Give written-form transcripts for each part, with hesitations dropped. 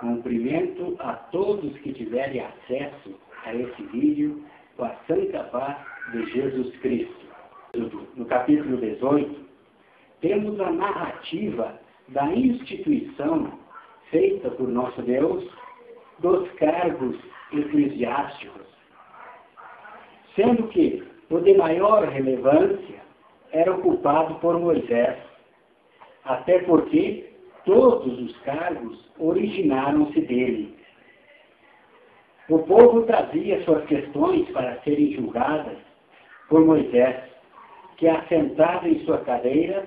Cumprimento a todos que tiverem acesso a esse vídeo com a santa paz de Jesus Cristo. No capítulo 18, temos a narrativa da instituição feita por nosso Deus dos cargos eclesiásticos, sendo que o de maior relevância era ocupado por Moisés, até porque todos os cargos originaram-se dele. O povo trazia suas questões para serem julgadas por Moisés, que, assentado em sua cadeira,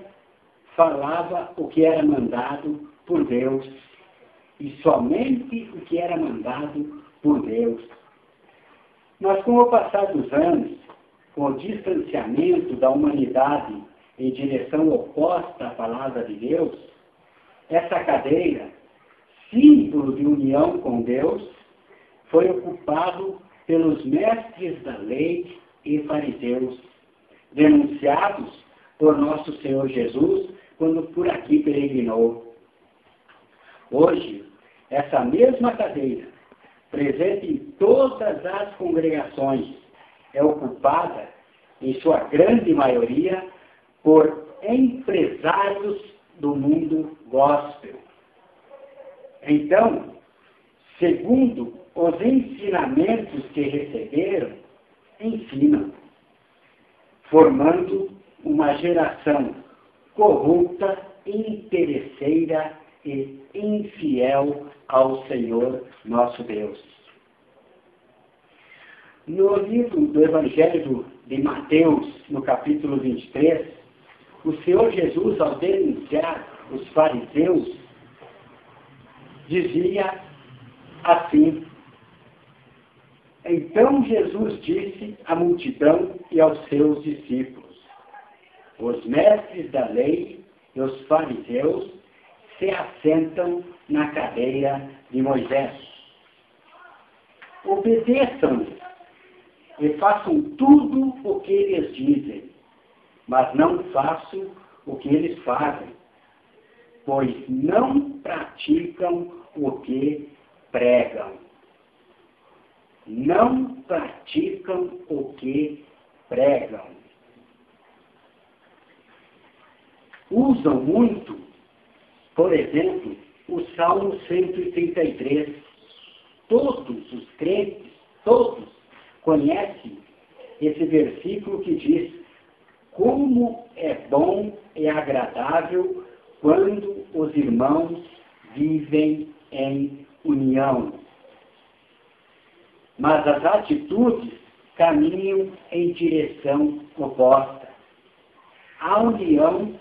falava o que era mandado por Deus, e somente o que era mandado por Deus. Mas com o passar dos anos, com o distanciamento da humanidade em direção oposta à palavra de Deus, essa cadeira, símbolo de união com Deus, foi ocupado pelos mestres da lei e fariseus, denunciados por nosso Senhor Jesus quando por aqui peregrinou. Hoje, essa mesma cadeira, presente em todas as congregações, é ocupada, em sua grande maioria, por empresários do mundo gospel. Então, segundo os ensinamentos que receberam, ensinam, formando uma geração corrupta, interesseira e infiel ao Senhor nosso Deus. No livro do Evangelho de Mateus, no capítulo 23, o Senhor Jesus, ao denunciar os fariseus, dizia assim: Então Jesus disse à multidão e aos seus discípulos: Os mestres da lei e os fariseus se assentam na cadeira de Moisés. Obedeçam-lhes e façam tudo o que eles dizem, mas não façam o que eles fazem, pois não praticam o que pregam. Não praticam o que pregam. Usam muito, por exemplo, o Salmo 133. Todos os crentes, todos, conhecem esse versículo que diz: como é bom e agradável quando os irmãos vivem em união. Mas as atitudes caminham em direção oposta. A união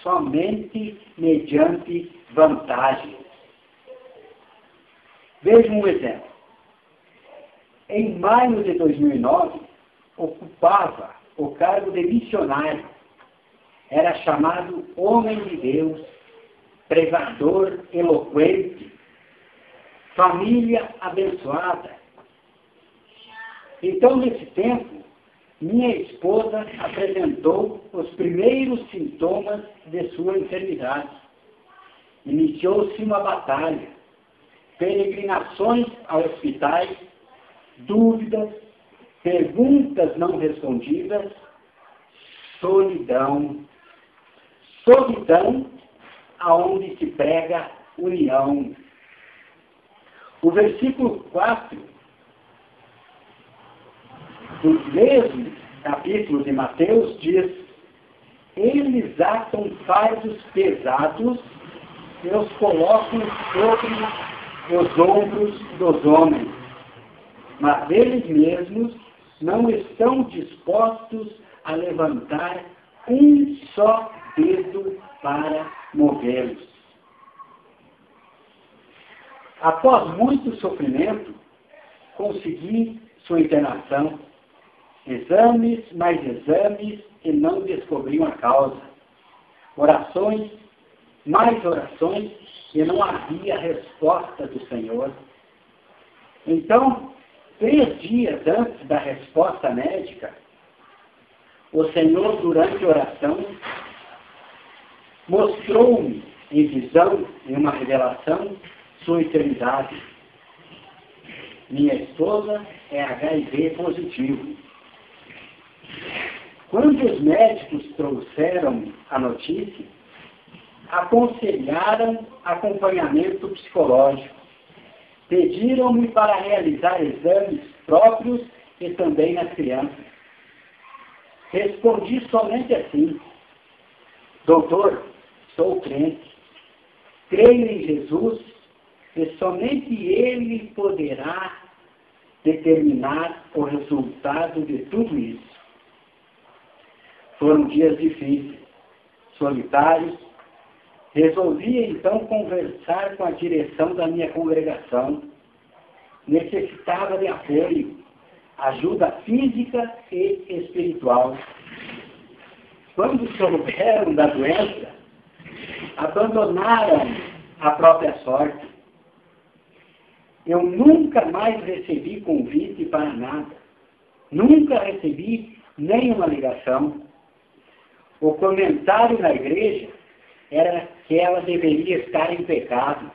somente mediante vantagens. Veja um exemplo. Em maio de 2009, ocupava o cargo de missionário. Era chamado homem de Deus, pregador eloquente, família abençoada. Então, nesse tempo, minha esposa apresentou os primeiros sintomas de sua enfermidade. Iniciou-se uma batalha, peregrinações a hospitais, dúvidas, perguntas não respondidas, solidão. Solidão aonde se prega união. O versículo 4 do mesmo capítulo de Mateus diz: eles atam fardos pesados e os colocam sobre os ombros dos homens, mas eles mesmos não estão dispostos a levantar um só dedo para movê-los. Após muito sofrimento, consegui sua internação. Exames, mais exames, e não descobriam a causa. Orações, mais orações, e não havia resposta do Senhor. Então, 3 dias antes da resposta médica, o Senhor, durante a oração, mostrou-me em visão, em uma revelação, sua eternidade. Minha esposa é HIV positivo. Quando os médicos trouxeram a notícia, aconselharam acompanhamento psicológico. Pediram-me para realizar exames próprios e também nas crianças. Respondi somente assim: doutor, sou crente. Creio em Jesus e somente Ele poderá determinar o resultado de tudo isso. Foram dias difíceis, solitários. Resolvi então conversar com a direção da minha congregação. Necessitava de apoio, ajuda física e espiritual. Quando souberam da doença, abandonaram a própria sorte. Eu nunca mais recebi convite para nada. Nunca recebi nenhuma ligação. O comentário na igreja era que ela deveria estar em pecado.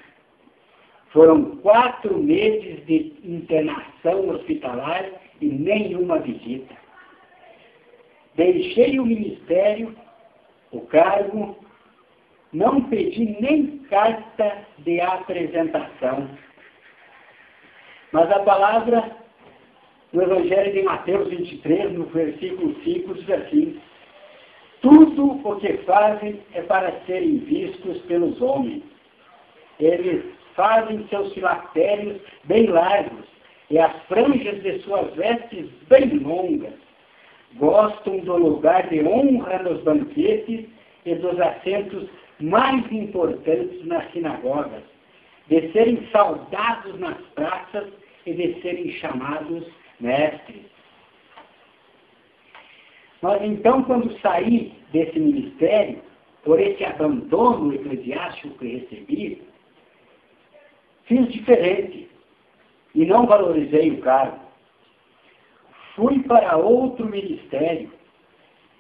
Foram 4 meses de internação hospitalar e nenhuma visita. Deixei o ministério, o cargo, não pedi nem carta de apresentação. Mas a palavra no Evangelho de Mateus 23, no versículo 5, diz assim: tudo o que fazem é para serem vistos pelos homens. Eles fazem seus filactérios bem largos e as franjas de suas vestes bem longas. Gostam do lugar de honra nos banquetes e dos assentos mais importantes nas sinagogas, de serem saudados nas praças e de serem chamados mestres. Mas então, quando saí desse ministério, por esse abandono eclesiástico que recebi, fiz diferente e não valorizei o cargo. Fui para outro ministério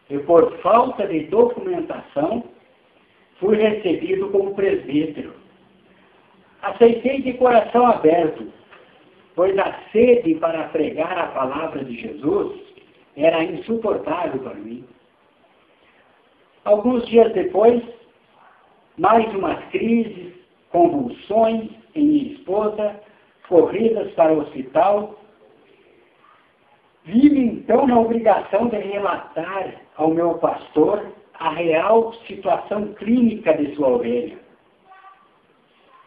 e, por falta de documentação, fui recebido como presbítero. Aceitei de coração aberto, pois a sede para pregar a palavra de Jesus era insuportável para mim. Alguns dias depois, mais umas crises, convulsões em minha esposa, corridas para o hospital. Vi-me então na obrigação de relatar ao meu pastor a real situação clínica de sua ovelha.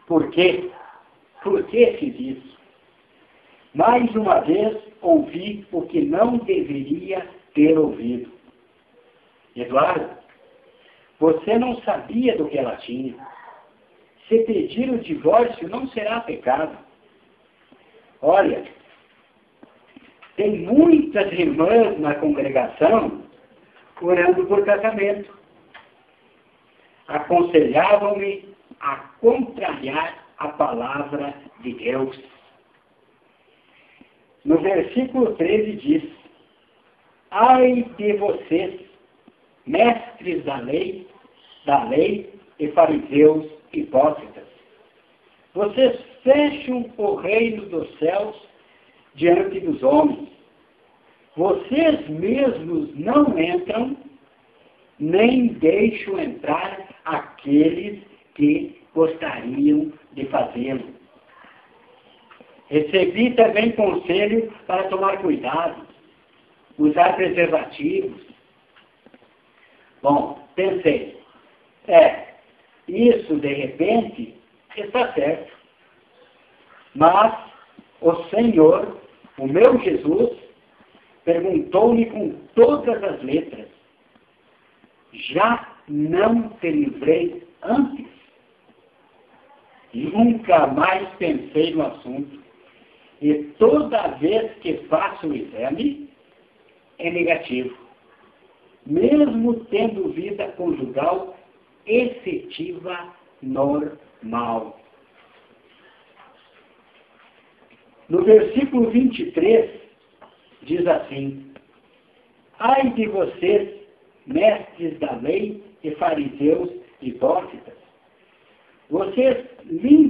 Por quê? Por que fiz isso? Mais uma vez ouvi o que não deveria ter ouvido. Eduardo, você não sabia do que ela tinha. Se pedir o divórcio não será pecado. Olha, tem muitas irmãs na congregação orando por casamento. Aconselhavam-me a contrariar a palavra de Deus. No versículo 13 diz: ai de vocês, mestres da lei e fariseus hipócritas. Vocês fecham o reino dos céus diante dos homens. Vocês mesmos não entram, nem deixam entrar aqueles que gostariam de fazê-lo. Recebi também conselho para tomar cuidado, usar preservativos. Bom, pensei, isso de repente está certo. Mas o Senhor, o meu Jesus, perguntou-me com todas as letras: já não te livrei antes? Nunca mais pensei no assunto. E toda vez que faço o exame, é negativo. Mesmo tendo vida conjugal efetiva normal. No versículo 23, diz assim: ai de vocês, mestres da lei e fariseus hipócritas, vocês limpam